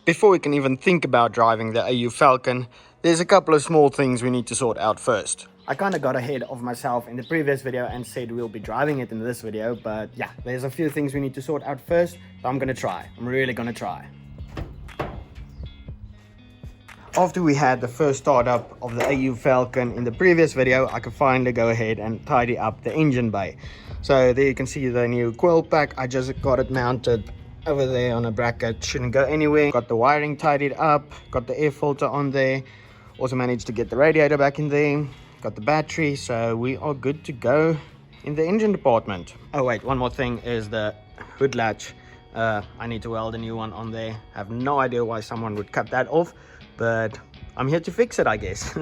Before we can even think about driving the AU Falcon, there's a couple of small things we need to sort out first. I kind of got ahead of myself in the previous video and said we'll be driving it in this video, but yeah, there's a few things we need to sort out first, so I'm gonna try. I'm really gonna try. After we had the first startup of the AU Falcon in the previous video, I could finally go ahead and tidy up the engine bay. So there you can see the new coil pack. I just got it mounted over there on a bracket, shouldn't go anywhere. Got the wiring tidied up, got the air filter on there, also managed to get the radiator back in there, got the battery, so we are good to go in the engine department. Oh wait, one more thing is the hood latch. I need to weld a new one on there. I have no idea why someone would cut that off, but I'm here to fix it, I guess.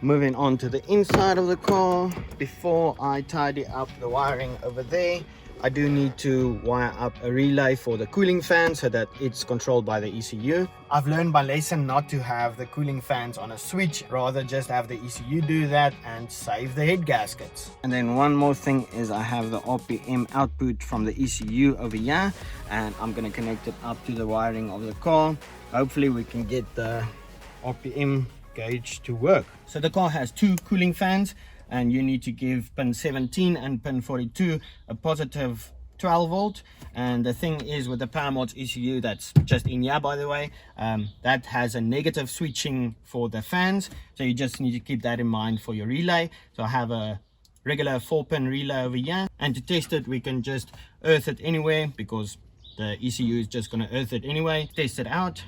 Moving on to the inside of the car, before I tidy up the wiring over there, I do need to wire up a relay for the cooling fan so that it's controlled by the ECU. I've learned my lesson not to have the cooling fans on a switch, rather just have the ECU do that and save the head gaskets. And then one more thing is I have the RPM output from the ECU over here, and I'm going to connect it up to the wiring of the car. Hopefully we can get the RPM gauge to work. So the car has two cooling fans, and you need to give pin 17 and pin 42 a positive 12 volt. And the thing is with the Fairmont ECU that's just in here, by the way, that has a negative switching for the fans, so you just need to keep that in mind for your relay. So I have a regular 4-pin relay over here, and to test it we can just earth it anywhere because the ECU is just going to earth it anyway. Test it out.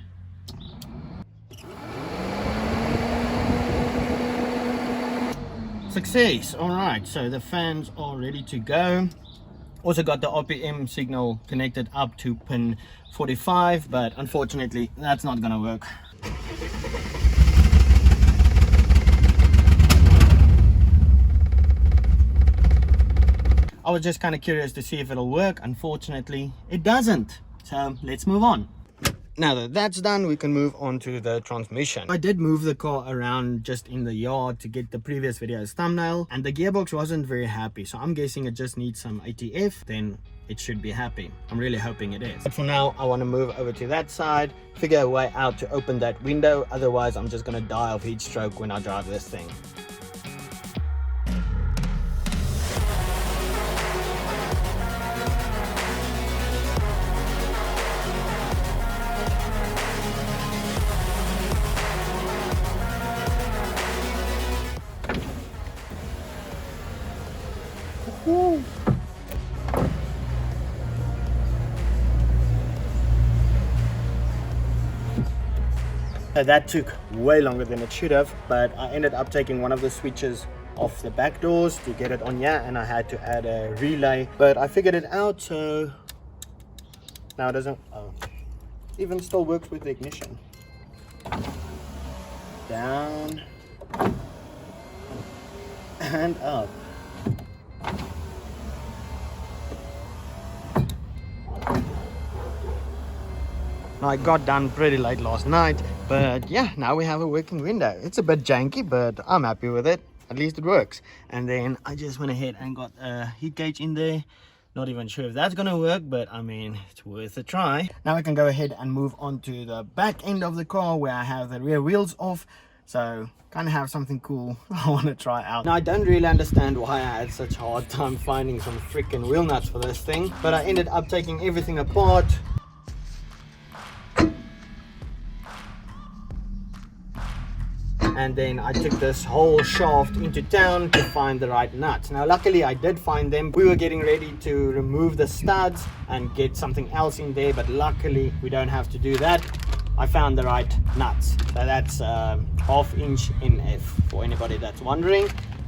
Success. All right, so the fans are ready to go. Also got the RPM signal connected up to pin 45, but unfortunately that's not gonna work. I was just kind of curious to see if it'll work. Unfortunately it doesn't, so let's move on. Now that that's done, we can move on to the transmission. I did move the car around just in the yard to get the previous video's thumbnail, and the gearbox wasn't very happy, so I'm guessing it just needs some ATF, then it should be happy. I'm really hoping it is. But for now, I want to move over to that side, figure a way out to open that window, otherwise I'm just going to die of heat stroke when I drive this thing. That took way longer than it should have, but I ended up taking one of the switches off the back doors to get it on here, and I had to add a relay, but I figured it out, so now it doesn't even still works with the ignition. Down and up. I got done pretty late last night, but yeah, now we have a working window. It's a bit janky, but I'm happy with it. At least it works. And then I just went ahead and got a heat gauge in there. Not even sure if that's gonna work, but I mean, it's worth a try. Now we can go ahead and move on to the back end of the car where I have the rear wheels off. So kind of have something cool I want to try out. Now I don't really understand why I had such a hard time finding some freaking wheel nuts for this thing, but I ended up taking everything apart. And then I took this whole shaft into town to find the right nuts. Now luckily I did find them. We were getting ready to remove the studs and get something else in there, but luckily we don't have to do that. I found the right nuts. So that's 1/2 inch NF for anybody that's wondering.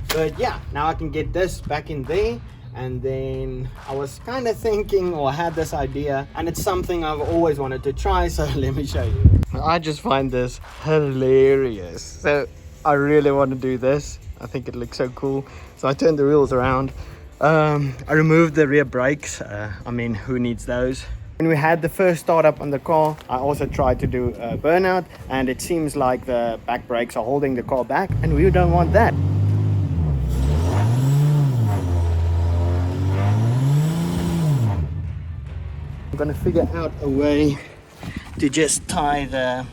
But yeah, now I can get this back in there. And then I was kind of thinking, or had this idea, and it's something I've always wanted to try, so let me show you. I just find this hilarious. So I really want to do this. I think it looks so cool. So I turned the wheels around. I removed the rear brakes. I mean, who needs those? When we had the first startup on the car, I also tried to do a burnout, and it seems like the back brakes are holding the car back, and we don't want that. I'm gonna figure out a way to just tie the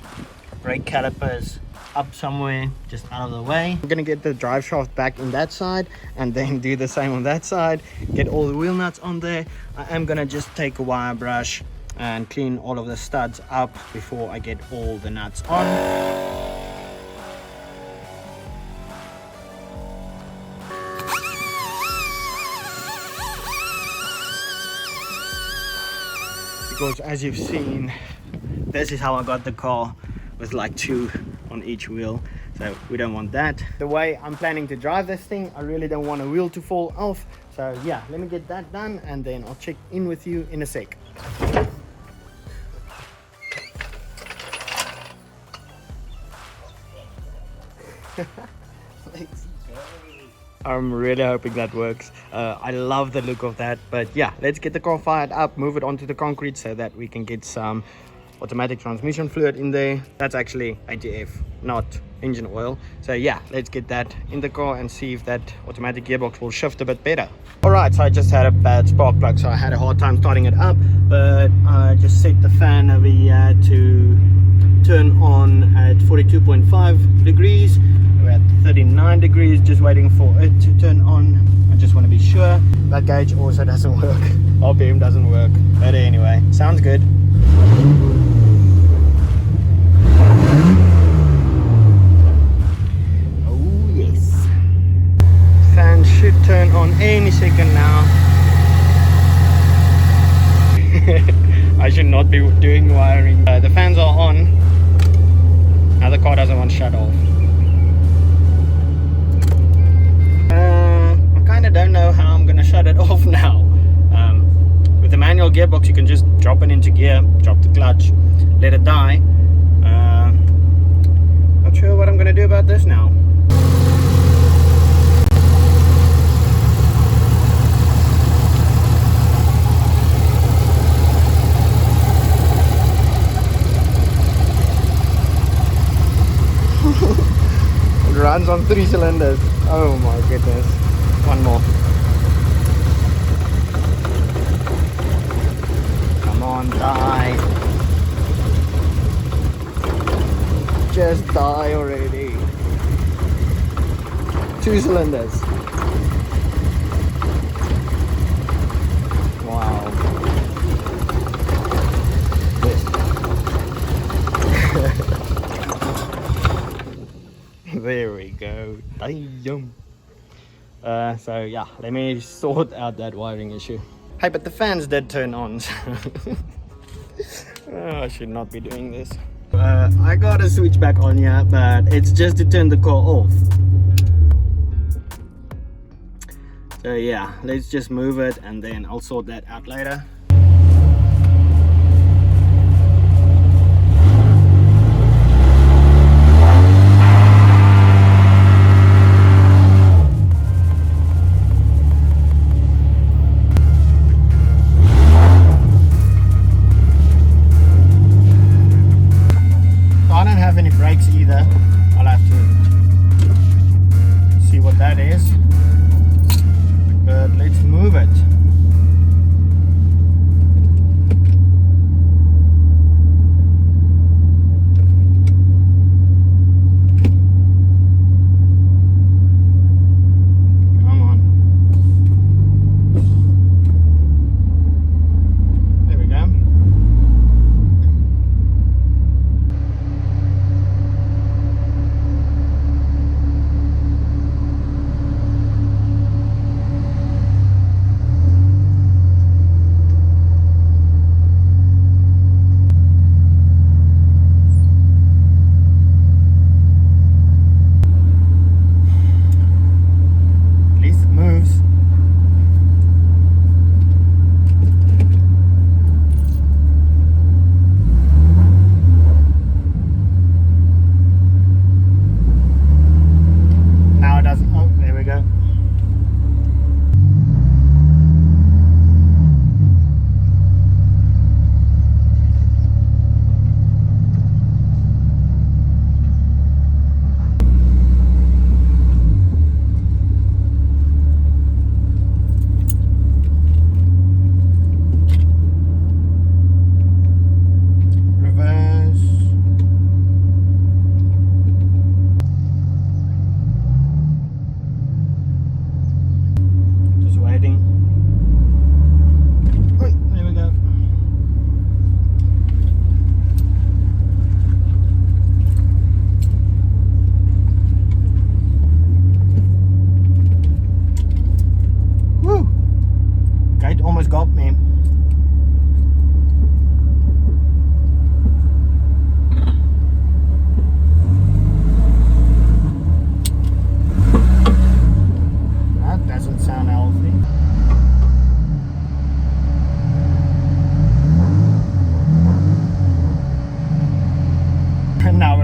brake calipers up somewhere just out of the way. I'm gonna get the drive shaft back in that side and then do the same on that side, get all the wheel nuts on there. I am gonna just take a wire brush and clean all of the studs up before I get all the nuts on. Because as you've seen, this is how I got the car with like 2 on each wheel, so we don't want that. The way I'm planning to drive this thing, I really don't want a wheel to fall off, so yeah, let me get that done and then I'll check in with you in a sec. I'm really hoping that works. I love the look of that, but yeah, let's get the car fired up, move it onto the concrete so that we can get some automatic transmission fluid in there. That's actually ATF, not engine oil. So yeah, let's get that in the car and see if that automatic gearbox will shift a bit better. All right, so I just had a bad spark plug, so I had a hard time starting it up, but I just set the fan over here to turn on at 42.5 degrees. We're at 39 degrees, just waiting for it to turn on. I just want to be sure. That gauge also doesn't work. RPM doesn't work. But anyway, sounds good. Oh yes. Fan should turn on any second now. I should not be doing wiring. The fans are on. Now the car doesn't want to shut off. I kind of don't know how I'm going to shut it off now. With the manual gearbox you can just drop it into gear, drop the clutch, let it die. Not sure what I'm going to do about this now. It runs on 3 cylinders. Oh my goodness. One more. Come on, die. Just die already. 2 cylinders. Wow. There we go. So yeah, let me sort out that wiring issue. Hey, but the fans did turn on, so I should not be doing this. I got a switch back on here, but it's just to turn the car off. So yeah, let's just move it and then I'll sort that out later. Either. I'll have to see what that is, but let's move it. Come on. There we go.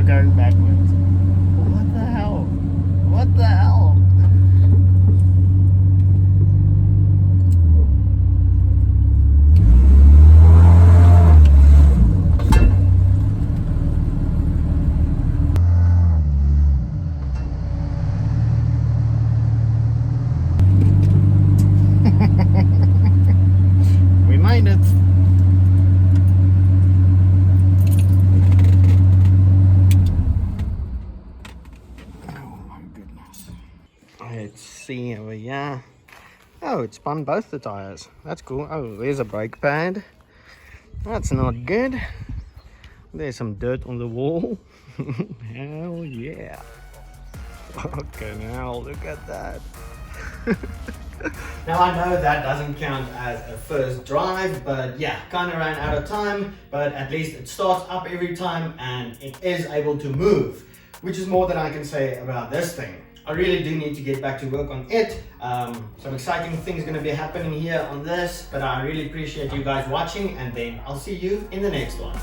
going backwards. What the hell? What the hell? We made it. Let's see over here. Oh, it spun both the tires. That's cool. Oh, there's a brake pad. That's not good. There's some dirt on the wall. Hell yeah. Okay, now look at that. Now I know that doesn't count as a first drive, but yeah, kind of ran out of time, but at least it starts up every time and it is able to move, which is more than I can say about this thing. I really do need to get back to work on it. Some exciting things going to be happening here on this, but I really appreciate you guys watching, and then I'll see you in the next one.